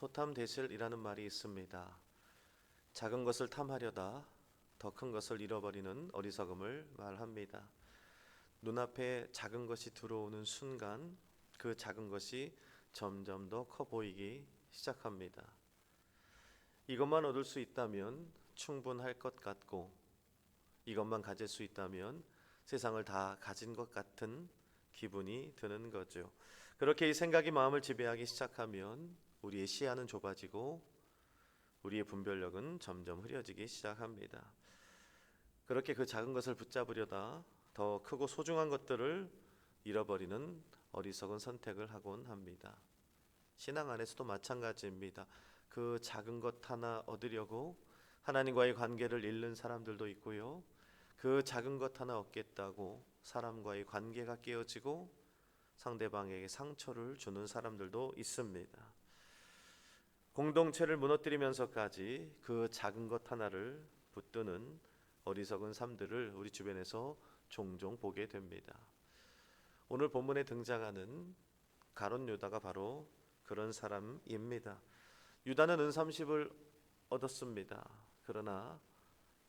소탐대실이라는 말이 있습니다. 작은 것을 탐하려다 더 큰 것을 잃어버리는 어리석음을 말합니다. 눈앞에 작은 것이 들어오는 순간 그 작은 것이 점점 더 커 보이기 시작합니다. 이것만 얻을 수 있다면 충분할 것 같고, 이것만 가질 수 있다면 세상을 다 가진 것 같은 기분이 드는 거죠. 그렇게 이 생각이 마음을 지배하기 시작하면 우리의 시야는 좁아지고 우리의 분별력은 점점 흐려지기 시작합니다. 그렇게 그 작은 것을 붙잡으려다 더 크고 소중한 것들을 잃어버리는 어리석은 선택을 하곤 합니다. 신앙 안에서도 마찬가지입니다. 그 작은 것 하나 얻으려고 하나님과의 관계를 잃는 사람들도 있고요. 그 작은 것 하나 얻겠다고 사람과의 관계가 깨어지고 상대방에게 상처를 주는 사람들도 있습니다. 공동체를 무너뜨리면서까지 그 작은 것 하나를 붙드는 어리석은 삶들을 우리 주변에서 종종 보게 됩니다. 오늘 본문에 등장하는 가룟 유다가 바로 그런 사람입니다. 유다는 은30을 얻었습니다. 그러나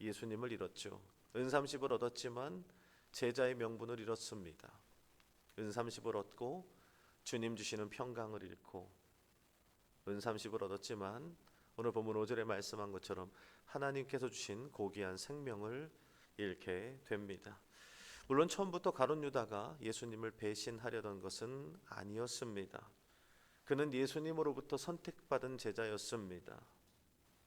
예수님을 잃었죠. 은30을 얻었지만 제자의 명분을 잃었습니다. 은30을 얻고 주님 주시는 평강을 잃고, 은30을 얻었지만 오늘 본문 5절에 말씀한 것처럼 하나님께서 주신 고귀한 생명을 잃게 됩니다. 물론 처음부터 가룟 유다가 예수님을 배신하려던 것은 아니었습니다. 그는 예수님으로부터 선택받은 제자였습니다.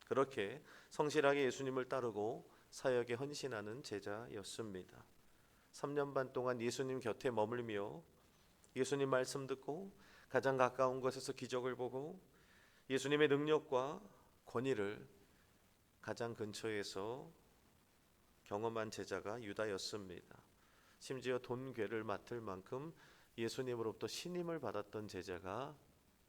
그렇게 성실하게 예수님을 따르고 사역에 헌신하는 제자였습니다. 3년 반 동안 예수님 곁에 머물며 예수님 말씀 듣고 가장 가까운 곳에서 기적을 보고 예수님의 능력과 권위를 가장 근처에서 경험한 제자가 유다였습니다. 심지어 돈괴를 맡을 만큼 예수님으로부터 신임을 받았던 제자가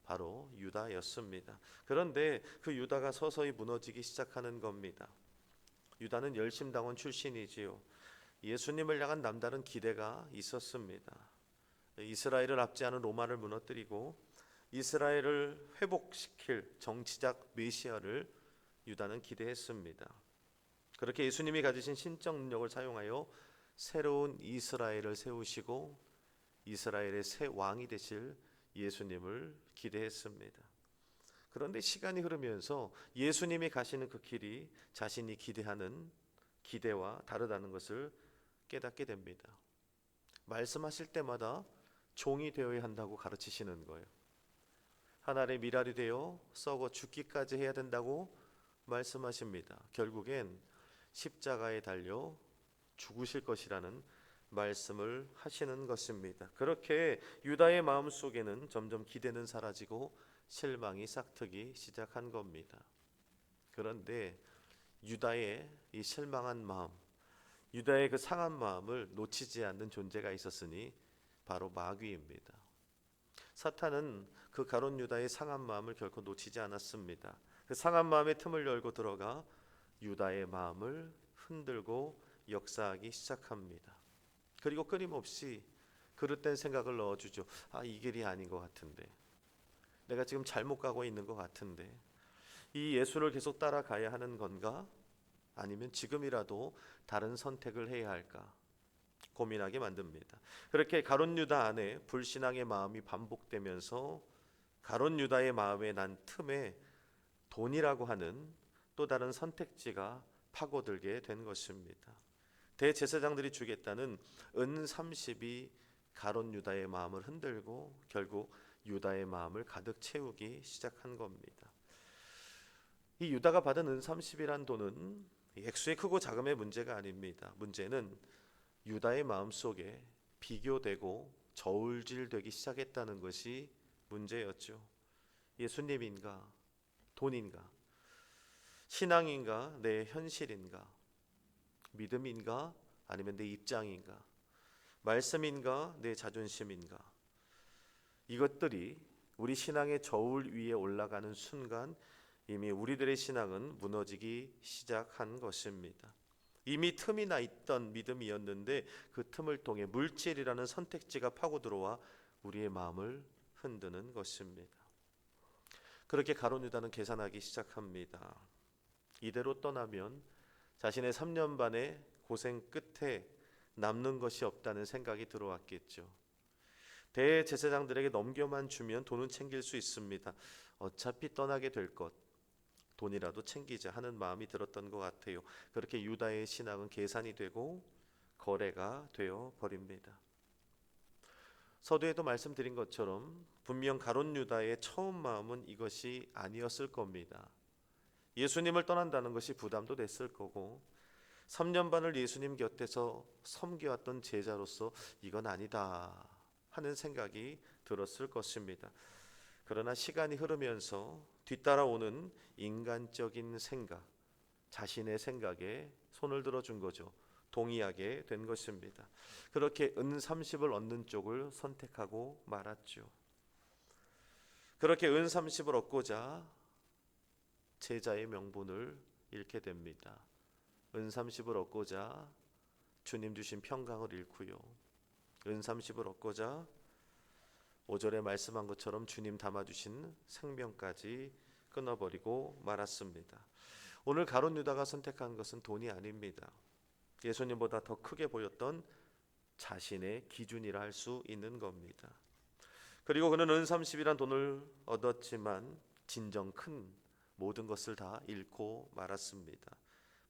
바로 유다였습니다. 그런데 그 유다가 서서히 무너지기 시작하는 겁니다. 유다는 열심당원 출신이지요. 예수님을 향한 남다른 기대가 있었습니다. 이스라엘을 압제하는 로마를 무너뜨리고 이스라엘을 회복시킬 정치적 메시아를 유다는 기대했습니다. 그렇게 예수님이 가지신 신적 능력을 사용하여 새로운 이스라엘을 세우시고 이스라엘의 새 왕이 되실 예수님을 기대했습니다. 그런데 시간이 흐르면서 예수님이 가시는 그 길이 자신이 기대하는 기대와 다르다는 것을 깨닫게 됩니다. 말씀하실 때마다 종이 되어야 한다고 가르치시는 거예요. 한 알의 밀알이 되어 썩어 죽기까지 해야 된다고 말씀하십니다. 결국엔 십자가에 달려 죽으실 것이라는 말씀을 하시는 것입니다. 그렇게 유다의 마음속에는 점점 기대는 사라지고 실망이 싹트기 시작한 겁니다. 그런데 유다의 이 실망한 마음, 유다의 그 상한 마음을 놓치지 않는 존재가 있었으니 바로 마귀입니다. 사탄은 그 가룟 유다의 상한 마음을 결코 놓치지 않았습니다. 그 상한 마음의 틈을 열고 들어가 유다의 마음을 흔들고 역사하기 시작합니다. 그리고 끊임없이 그릇된 생각을 넣어주죠. 이 길이 아닌 것 같은데, 내가 지금 잘못 가고 있는 것 같은데, 이 예수를 계속 따라가야 하는 건가? 아니면 지금이라도 다른 선택을 해야 할까? 고민하게 만듭니다. 그렇게 가룟 유다 안에 불신앙의 마음이 반복되면서 가룟 유다의 마음에 난 틈에 돈이라고 하는 또 다른 선택지가 파고들게 된 것입니다. 대제사장들이 주겠다는 은30이 가룟 유다의 마음을 흔들고 결국 유다의 마음을 가득 채우기 시작한 겁니다. 이 유다가 받은 은30이란 돈은 액수의 크고 작음의 문제가 아닙니다. 문제는 유다의 마음속에 비교되고 저울질되기 시작했다는 것이 문제였죠. 예수님인가? 돈인가? 신앙인가? 내 현실인가? 믿음인가? 아니면 내 입장인가? 말씀인가? 내 자존심인가? 이것들이 우리 신앙의 저울 위에 올라가는 순간 이미 우리들의 신앙은 무너지기 시작한 것입니다. 이미 틈이 나 있던 믿음이었는데 그 틈을 통해 물질이라는 선택지가 파고 들어와 우리의 마음을 흔드는 것입니다. 그렇게 가룟 유다는 계산하기 시작합니다. 이대로 떠나면 자신의 3년 반의 고생 끝에 남는 것이 없다는 생각이 들어왔겠죠. 대제사장들에게 넘겨만 주면 돈은 챙길 수 있습니다. 어차피 떠나게 될 것, 돈이라도 챙기자 하는 마음이 들었던 것 같아요. 그렇게 유다의 신앙은 계산이 되고 거래가 되어 버립니다. 서두에도 말씀드린 것처럼 분명 가룟 유다의 처음 마음은 이것이 아니었을 겁니다. 예수님을 떠난다는 것이 부담도 됐을 거고 3년 반을 예수님 곁에서 섬겨왔던 제자로서 이건 아니다 하는 생각이 들었을 것입니다. 그러나 시간이 흐르면서 뒤따라오는 인간적인 생각, 자신의 생각에 손을 들어준 거죠. 동의하게 된 것입니다. 그렇게 은 30을 얻는 쪽을 선택하고 말았죠. 그렇게 은 30을 얻고자 제자의 명분을 잃게 됩니다. 은 30을 얻고자 주님 주신 평강을 잃고요. 은 30을 얻고자 5절에 말씀한 것처럼 주님 담아주신 생명까지 끊어버리고 말았습니다. 오늘 가룟 유다가 선택한 것은 돈이 아닙니다. 예수님보다 더 크게 보였던 자신의 기준이라 할 수 있는 겁니다. 그리고 그는 은 30이란 돈을 얻었지만 진정 큰 모든 것을 다 잃고 말았습니다.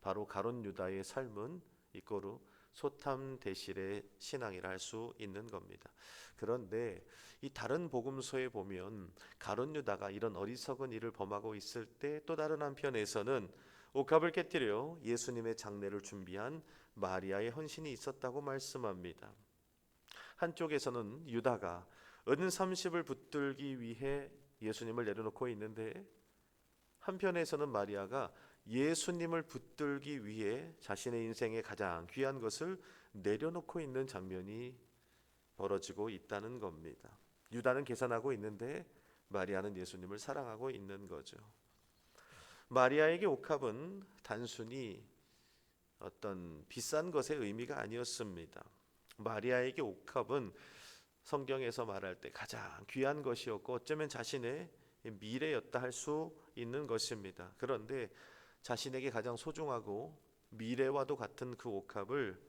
바로 가룟 유다의 삶은 이꼬르 소탐대실의 신앙이라 할 수 있는 겁니다. 그런데 이 다른 복음서에 보면 가룟 유다가 이런 어리석은 일을 범하고 있을 때 또 다른 한편에서는 옥합을 깨뜨려 예수님의 장례를 준비한 마리아의 헌신이 있었다고 말씀합니다. 한쪽에서는 유다가 은 30을 붙들기 위해 예수님을 내려놓고 있는데 한편에서는 마리아가 예수님을 붙들기 위해 자신의 인생의 가장 귀한 것을 내려놓고 있는 장면이 벌어지고 있다는 겁니다. 유다는 계산하고 있는데 마리아는 예수님을 사랑하고 있는 거죠. 마리아에게 옥합은 단순히 어떤 비싼 것의 의미가 아니었습니다. 마리아에게 옥합은 성경에서 말할 때 가장 귀한 것이었고 어쩌면 자신의 미래였다 할 수 있는 것입니다. 그런데 자신에게 가장 소중하고 미래와도 같은 그 옥합을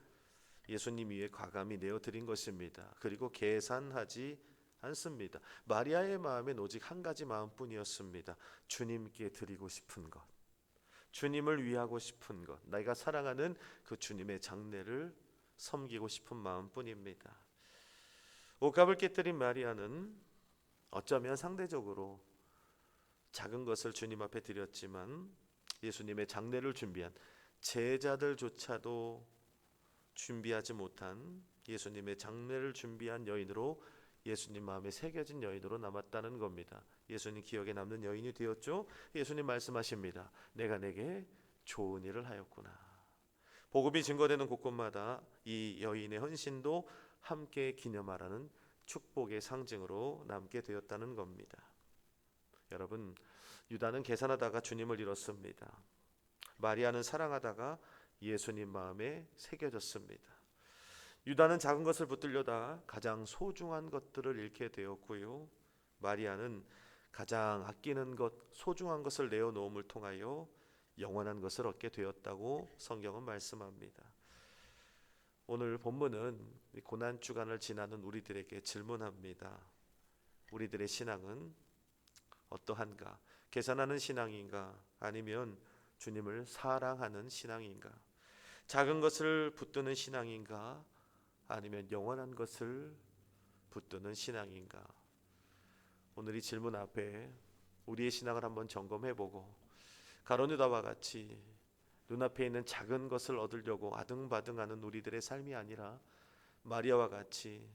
예수님 위에 과감히 내어드린 것입니다. 그리고 계산하지 않습니다. 마리아의 마음엔 오직 한 가지 마음뿐이었습니다. 주님께 드리고 싶은 것, 주님을 위하고 싶은 것, 내가 사랑하는 그 주님의 장례를 섬기고 싶은 마음뿐입니다. 옥합을 깨뜨린 마리아는 어쩌면 상대적으로 작은 것을 주님 앞에 드렸지만 예수님의 장례를 준비한 제자들조차도 준비하지 못한 예수님의 장례를 준비한 여인으로 예수님 마음에 새겨진 여인으로 남았다는 겁니다. 예수님 기억에 남는 여인이 되었죠. 예수님 말씀하십니다. 내가 내게 좋은 일을 하였구나. 복음이 증거되는 곳곳마다 이 여인의 헌신도 함께 기념하라는 축복의 상징으로 남게 되었다는 겁니다. 여러분, 유다는 계산하다가 주님을 잃었습니다. 마리아는 사랑하다가 예수님 마음에 새겨졌습니다. 유다는 작은 것을 붙들려다 가장 소중한 것들을 잃게 되었고요. 마리아는 가장 아끼는 것, 소중한 것을 내어놓음을 통하여 영원한 것을 얻게 되었다고 성경은 말씀합니다. 오늘 본문은 고난 주간을 지나는 우리들에게 질문합니다. 우리들의 신앙은 어떠한가? 계산하는 신앙인가? 아니면 주님을 사랑하는 신앙인가? 작은 것을 붙드는 신앙인가? 아니면 영원한 것을 붙드는 신앙인가? 오늘 이 질문 앞에 우리의 신앙을 한번 점검해보고 가룟 유다와 같이 눈앞에 있는 작은 것을 얻으려고 아등바등하는 우리들의 삶이 아니라 마리아와 같이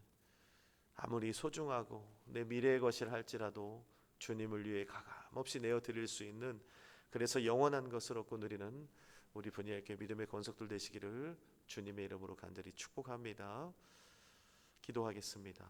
아무리 소중하고 내 미래의 것이라 할지라도 주님을 위해 가감없이 내어드릴 수 있는, 그래서 영원한 것을 얻고 누리는 우리 분야에게 믿음의 권속들 되시기를 주님의 이름으로 간절히 축복합니다. 기도하겠습니다.